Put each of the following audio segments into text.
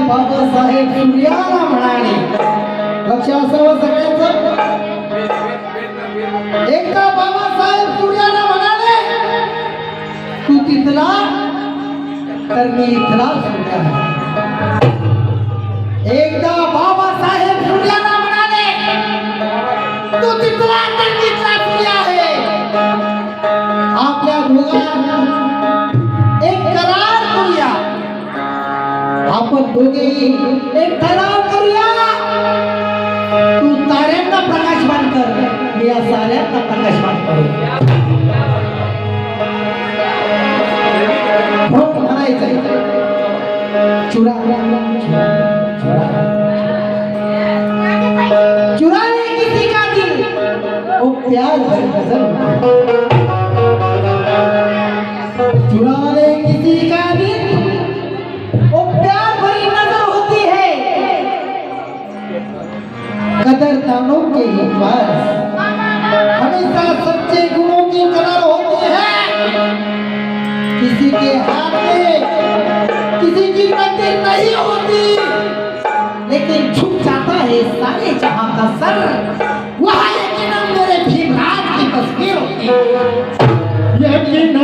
बाबासाहेब सूर्याला म्हणाले, लक्ष असावं सगळ्यांचं. एकदा बाबासाहेब सूर्याला म्हणाले, तू तिथला तर मी इथला सूर्य आहे. एकदा बाबासाहेब सूर्याला म्हणाले, तू तिथला तर मी इथला सूर्य आहे. आपल्या दोघांना एक करार करूया. आपण दोघेही एक ठराव करूया. तू ताऱ्यांना प्रकाशमान कर, मी या साऱ्यांना प्रकाशमान करू. म्हणायचंय चुरा चुराने किसी का दिल वो प्यार भरी नजर, चुराने किसी का दिल वो प्यार भरी नजर होती है. कदरदानों के पास हमेशा सच्चे गुणों की कदर होती है. किसी के हाथ में किसी की तकदीर नहीं होती, लेकिन छुप जाता है सारे जहां का सर. वहाँ यकीनन मेरे भीमराज की तस्वीर होती है. यकीनन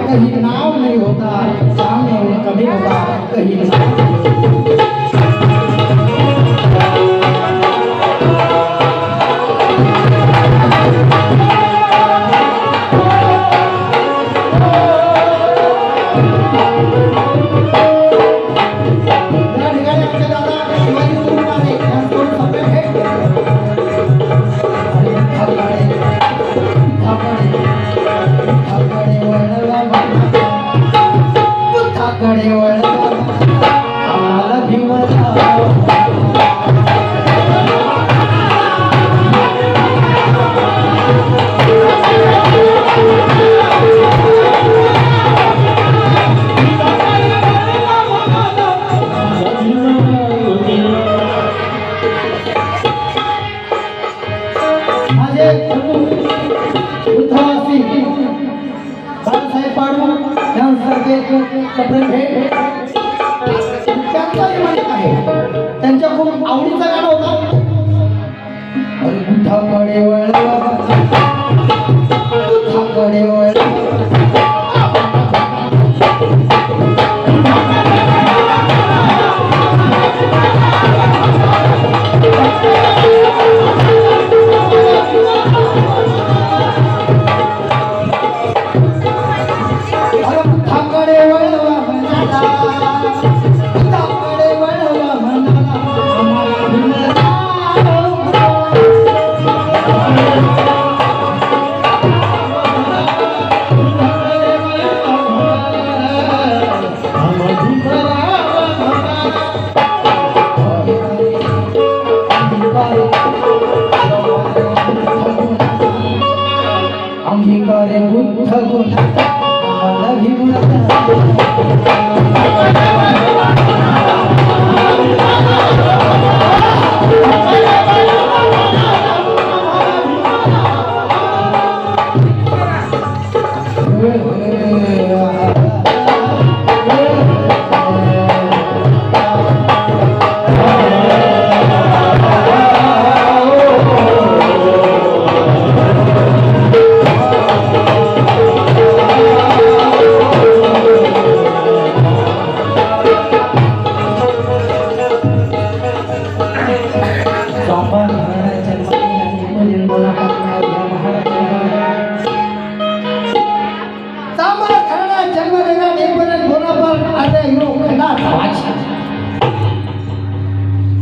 कहीं नाव नहीं होता, सामने कभी होगा कहीं त्यांच्या खूप आवडीचा गाणं होता. बुद्धाकडे वळवा, बुद्धाकडे वळवा.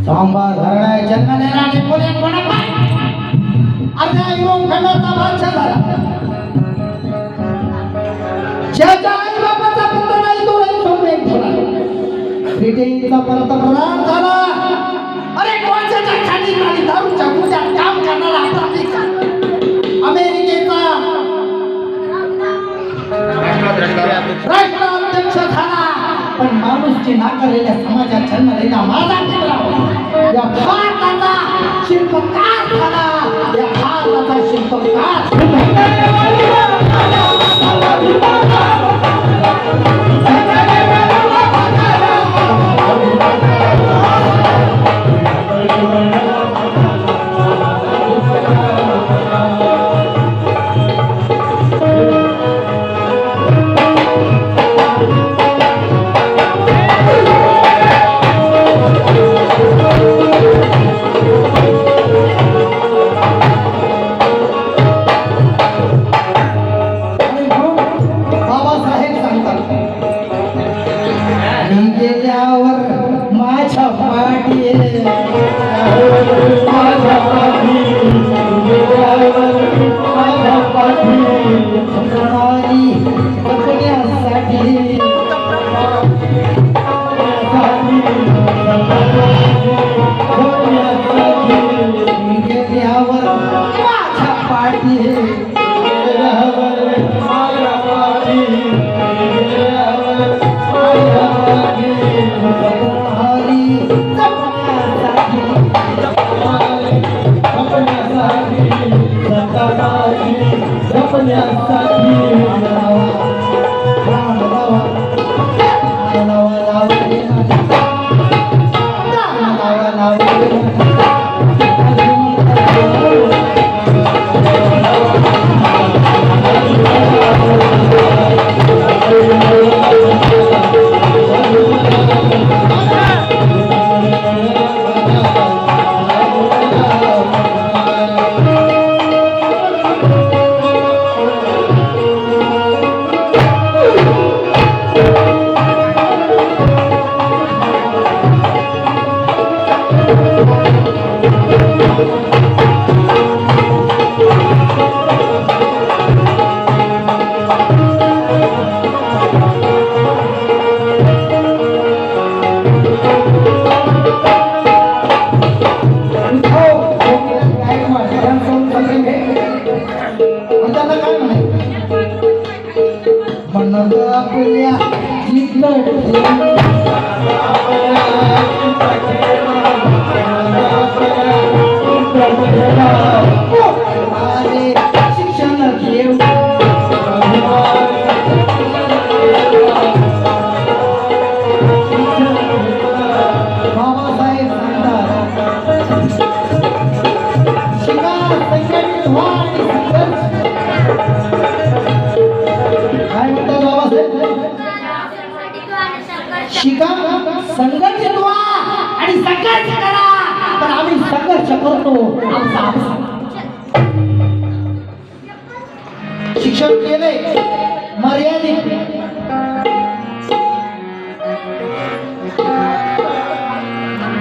सांबा धरणाय जन्मलेला नेपोलियन बोनापार्ट अर्ध्या युरोप खंडाचा बादशाह झाला. ज्याच्या आई बापाचा पुत्र नाही तो नाही सोमेक झाला. ब्रिटनचा पंतप्रधान झाला. अरे कोणाच्या खाली आणि दारूच्या गुन्ह्यात काम करणारा आपला अमेरिकेचा राष्ट्राध्यक्ष झाला. पण माणूसची नाकारलेल्या समाजात जन्मलेला माझा मित्र या भारताचा शिल्पकार झाला. या भारताचा शिल्पकार शिका, संघटित व्हा आणि संघर्ष करा. पण आम्ही संघर्ष करतो. शिक्षण केले मर्यादित,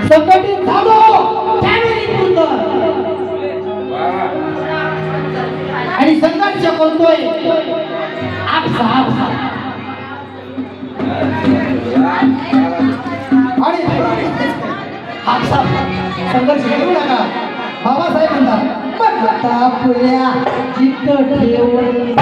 संघटित झालो फॅमिली पुरतं आणि संघर्ष करतोय आपसा आपसा संघर्ष करू नका. बाबासाहेब म्हणतात मनात आपल्या चित्त ठेवून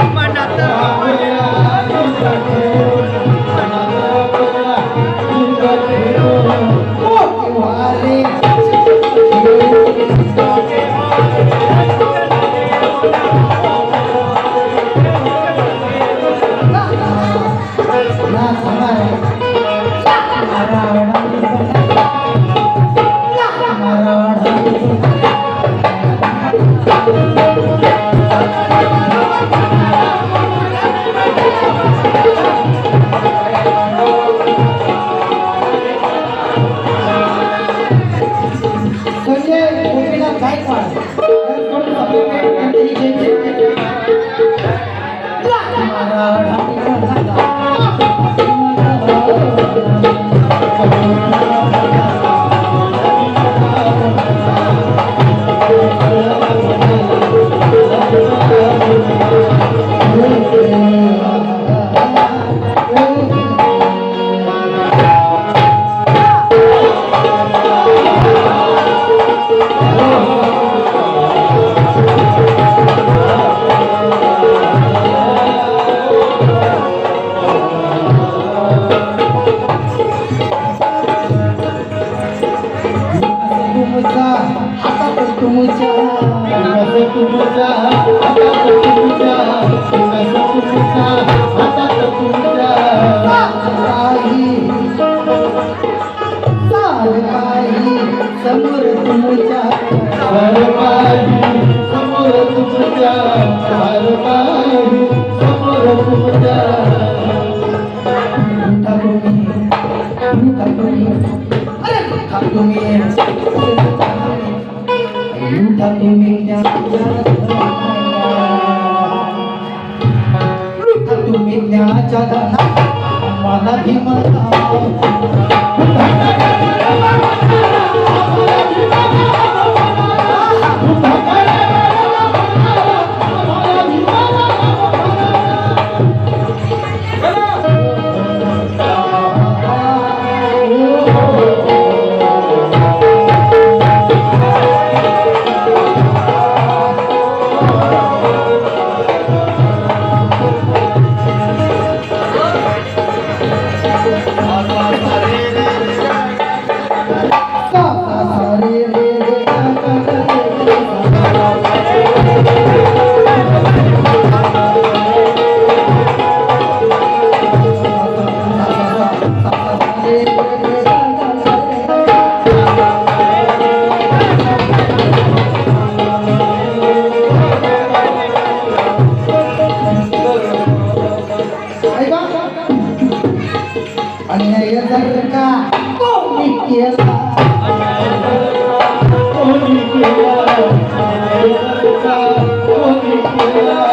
तुमच्या विकास तुमच्या हातात तुमच्या विकास तुमच्या हातात तुमच्या काही समोर तुमच्या सरकारी समोर तुमच्या सरकारी समोर तुमच्या तुम्ही ज्ञाच्या धना मला भीमता अन्याय जर का कोणी केला कोणी केला अन्याय जर का कोणी केला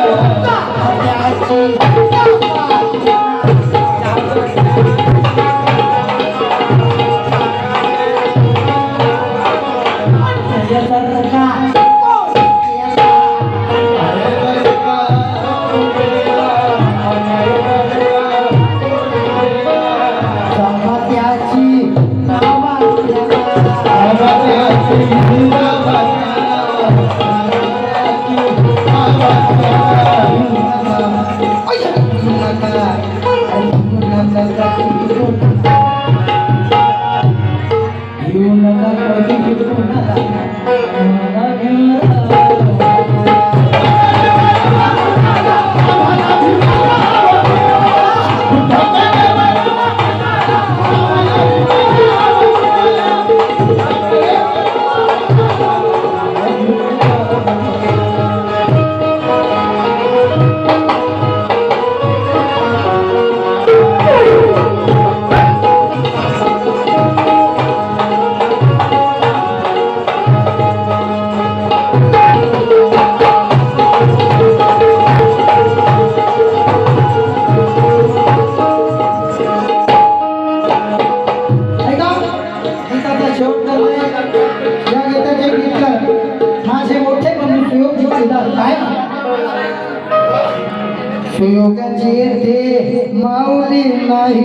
सुयोगाची येथे माऊली नाही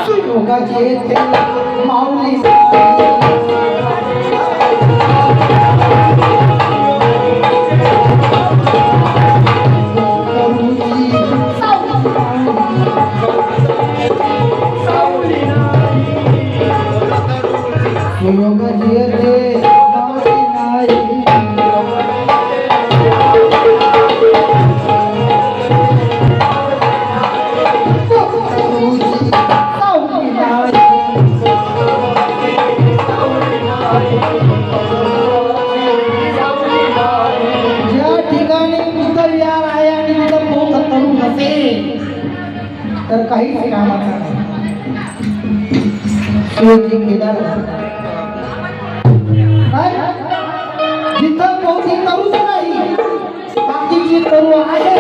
सुयोगाची येथे माऊली सुयोगाची येथे माऊली नाही तर काहीच कामाचा नाही शिवजी केदार काय जिथं कोणती तरूच नाही बाकीची तरू आहे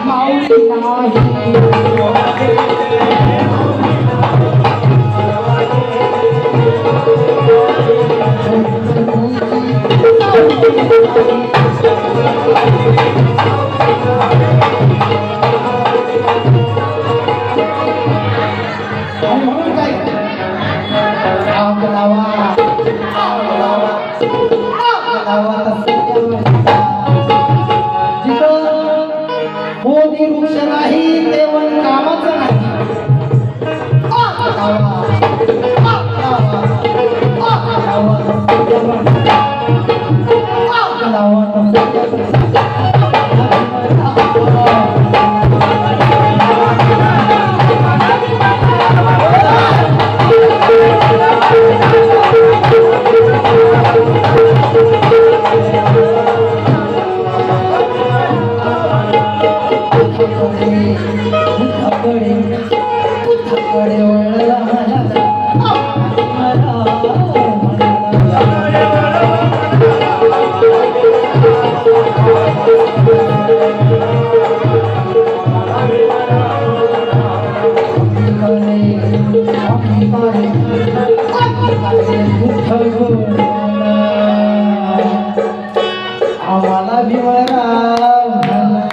माऊली जिथं मोदी वृक्ष नाही ते वन कामाचं नाही आम्हाला भीमराव म्हणाला.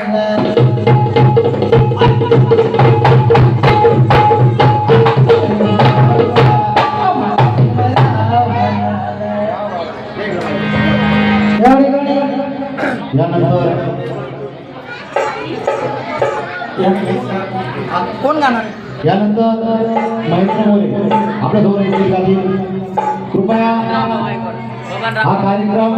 या ठिकाणी कोण गाणार? यानंतर महेंद्र मोरे आपल्या समोर येतील. कृपया हा कार्यक्रम